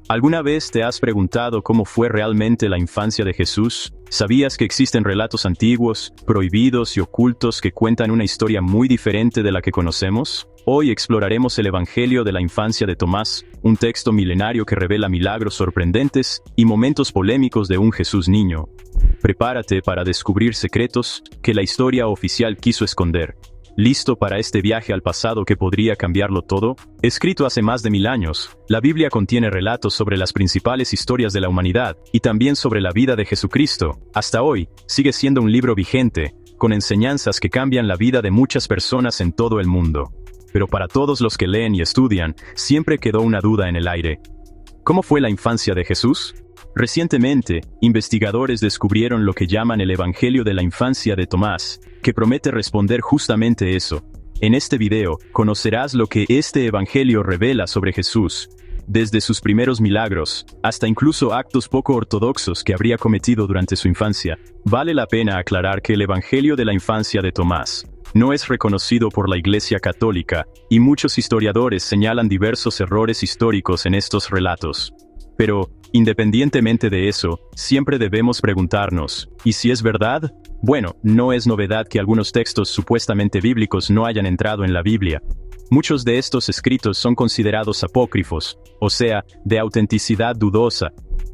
¿Alguna vez te has preguntado cómo fue realmente la infancia de Jesús? ¿Sabías que existen relatos antiguos, prohibidos y ocultos que cuentan una historia muy diferente de la que conocemos? Hoy exploraremos el Evangelio de la infancia de Tomás, un texto milenario que revela milagros sorprendentes y momentos polémicos de un Jesús niño. Prepárate para descubrir secretos que la historia oficial quiso esconder. ¿Listo para este viaje al pasado que podría cambiarlo todo? Escrito hace más de 1000 años, la Biblia contiene relatos sobre las principales historias de la humanidad y también sobre la vida de Jesucristo. Hasta hoy, sigue siendo un libro vigente, con enseñanzas que cambian la vida de muchas personas en todo el mundo. Pero para todos los que leen y estudian, siempre quedó una duda en el aire. ¿Cómo fue la infancia de Jesús? Recientemente, investigadores descubrieron lo que llaman el Evangelio de la infancia de Tomás, que promete responder justamente eso. En este video, conocerás lo que este Evangelio revela sobre Jesús, desde sus primeros milagros, hasta incluso actos poco ortodoxos que habría cometido durante su infancia. Vale la pena aclarar que el Evangelio de la infancia de Tomás no es reconocido por la Iglesia Católica, y muchos historiadores señalan diversos errores históricos en estos relatos. Pero, independientemente de eso, siempre debemos preguntarnos, ¿y si es verdad? Bueno, no es novedad que algunos textos supuestamente bíblicos no hayan entrado en la Biblia. Muchos de estos escritos son considerados apócrifos, o sea, de autenticidad dudosa.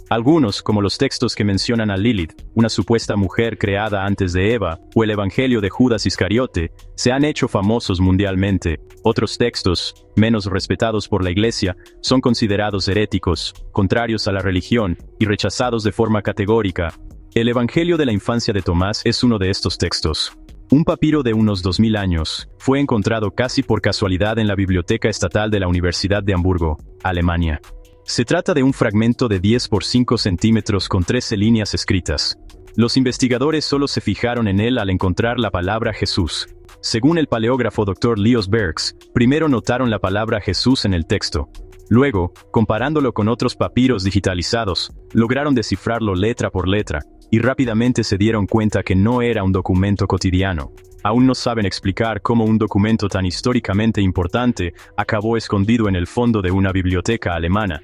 Algunos, como los textos que mencionan a Lilith, una supuesta mujer creada antes de Eva, o el Evangelio de Judas Iscariote, se han hecho famosos mundialmente. Otros textos, menos respetados por la Iglesia, son considerados heréticos, contrarios a la religión, y rechazados de forma categórica. El Evangelio de la infancia de Tomás es uno de estos textos. Un papiro de unos 2000 años fue encontrado casi por casualidad en la Biblioteca Estatal de la Universidad de Hamburgo, Alemania. Se trata de un fragmento de 10 por 5 centímetros con 13 líneas escritas. Los investigadores solo se fijaron en él al encontrar la palabra Jesús. Según el paleógrafo Dr. Leos Bergs, primero notaron la palabra Jesús en el texto. Luego, comparándolo con otros papiros digitalizados, lograron descifrarlo letra por letra, y rápidamente se dieron cuenta que no era un documento cotidiano. Aún no saben explicar cómo un documento tan históricamente importante acabó escondido en el fondo de una biblioteca alemana.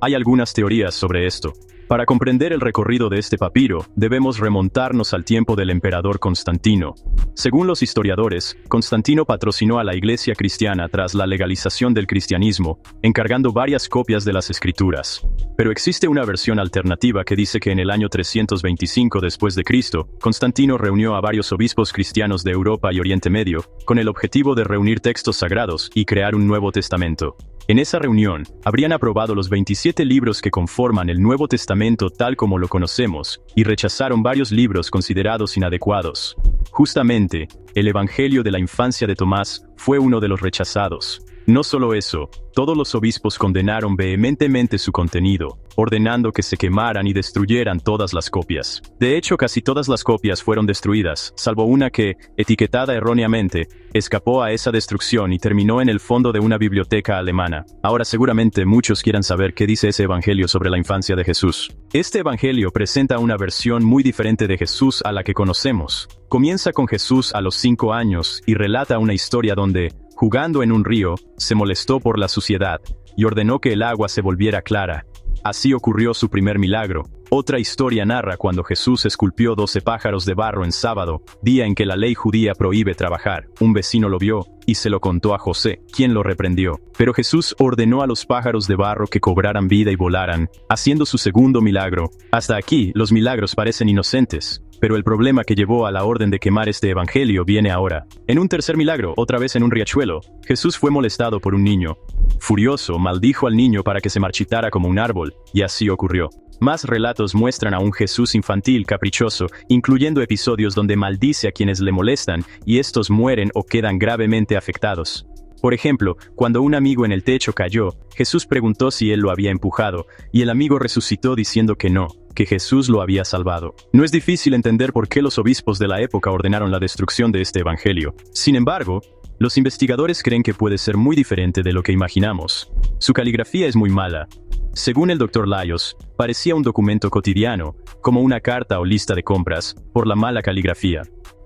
Hay algunas teorías sobre esto. Para comprender el recorrido de este papiro, debemos remontarnos al tiempo del emperador Constantino. Según los historiadores, Constantino patrocinó a la Iglesia cristiana tras la legalización del cristianismo, encargando varias copias de las Escrituras. Pero existe una versión alternativa que dice que en el año 325 después de Cristo, Constantino reunió a varios obispos cristianos de Europa y Oriente Medio, con el objetivo de reunir textos sagrados y crear un Nuevo Testamento. En esa reunión, habrían aprobado los 27 libros que conforman el Nuevo Testamento tal como lo conocemos, y rechazaron varios libros considerados inadecuados. Justamente, el Evangelio de la infancia de Tomás fue uno de los rechazados. No solo eso, todos los obispos condenaron vehementemente su contenido, ordenando que se quemaran y destruyeran todas las copias. De hecho, casi todas las copias fueron destruidas, salvo una que, etiquetada erróneamente, escapó a esa destrucción y terminó en el fondo de una biblioteca alemana. Ahora seguramente muchos quieran saber qué dice ese evangelio sobre la infancia de Jesús. Este evangelio presenta una versión muy diferente de Jesús a la que conocemos. Comienza con Jesús a los 5 años y relata una historia donde, jugando en un río, se molestó por la suciedad y ordenó que el agua se volviera clara. Así ocurrió su primer milagro. Otra historia narra cuando Jesús esculpió 12 pájaros de barro en sábado, día en que la ley judía prohíbe trabajar. Un vecino lo vio y se lo contó a José, quien lo reprendió. Pero Jesús ordenó a los pájaros de barro que cobraran vida y volaran, haciendo su segundo milagro. Hasta aquí, los milagros parecen inocentes. Pero el problema que llevó a la orden de quemar este evangelio viene ahora. En un tercer milagro, otra vez en un riachuelo, Jesús fue molestado por un niño. Furioso, maldijo al niño para que se marchitara como un árbol, y así ocurrió. Más relatos muestran a un Jesús infantil caprichoso, incluyendo episodios donde maldice a quienes le molestan, y estos mueren o quedan gravemente afectados. Por ejemplo, cuando un amigo en el techo cayó, Jesús preguntó si él lo había empujado, y el amigo resucitó diciendo que no, que Jesús lo había salvado. No es difícil entender por qué los obispos de la época ordenaron la destrucción de este evangelio. Sin embargo, los investigadores creen que puede ser muy diferente de lo que imaginamos. Su caligrafía es muy mala. Según el Dr. Laios, parecía un documento cotidiano, como una carta o lista de compras, por la mala caligrafía.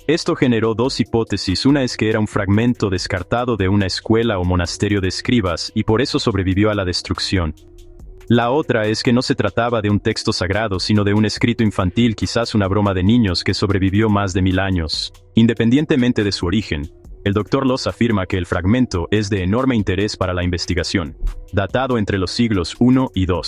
Esto generó dos hipótesis. Una es que era un fragmento descartado de una escuela o monasterio de escribas y por eso sobrevivió a la destrucción. La otra es que no se trataba de un texto sagrado, sino de un escrito infantil, quizás una broma de niños que sobrevivió más de 1000 años. Independientemente de su origen, el Dr. Loss afirma que el fragmento es de enorme interés para la investigación, datado entre los siglos I y II.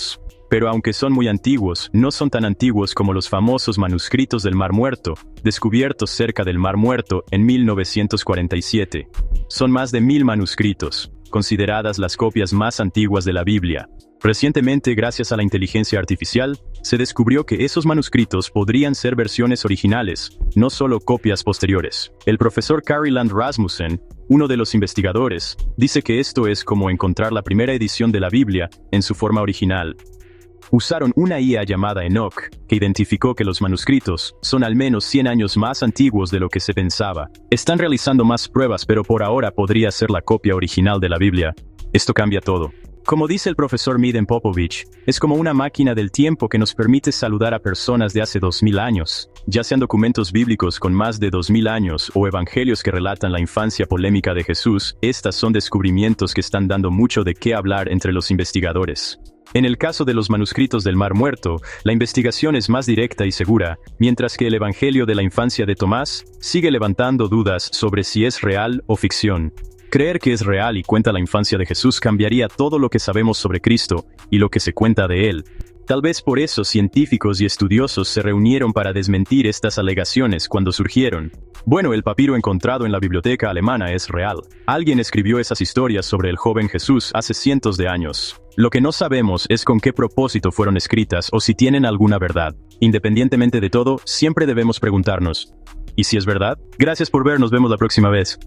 Pero aunque son muy antiguos, no son tan antiguos como los famosos manuscritos del Mar Muerto, descubiertos cerca del Mar Muerto en 1947. Son más de 1000 manuscritos, consideradas las copias más antiguas de la Biblia. Recientemente, gracias a la inteligencia artificial, se descubrió que esos manuscritos podrían ser versiones originales, no solo copias posteriores. El profesor Kari Land Rasmussen, uno de los investigadores, dice que esto es como encontrar la primera edición de la Biblia en su forma original. Usaron una IA llamada Enoch, que identificó que los manuscritos son al menos 100 años más antiguos de lo que se pensaba. Están realizando más pruebas, pero por ahora podría ser la copia original de la Biblia. Esto cambia todo. Como dice el profesor Miden Popovich, es como una máquina del tiempo que nos permite saludar a personas de hace 2000 años, ya sean documentos bíblicos con más de 2000 años o evangelios que relatan la infancia polémica de Jesús. Estas son descubrimientos que están dando mucho de qué hablar entre los investigadores. En el caso de los manuscritos del Mar Muerto, la investigación es más directa y segura, mientras que el Evangelio de la infancia de Tomás sigue levantando dudas sobre si es real o ficción. Creer que es real y cuenta la infancia de Jesús cambiaría todo lo que sabemos sobre Cristo y lo que se cuenta de él. Tal vez por eso científicos y estudiosos se reunieron para desmentir estas alegaciones cuando surgieron. Bueno, el papiro encontrado en la biblioteca alemana es real. Alguien escribió esas historias sobre el joven Jesús hace cientos de años. Lo que no sabemos es con qué propósito fueron escritas o si tienen alguna verdad. Independientemente de todo, siempre debemos preguntarnos, ¿y si es verdad? Gracias por ver, nos vemos la próxima vez.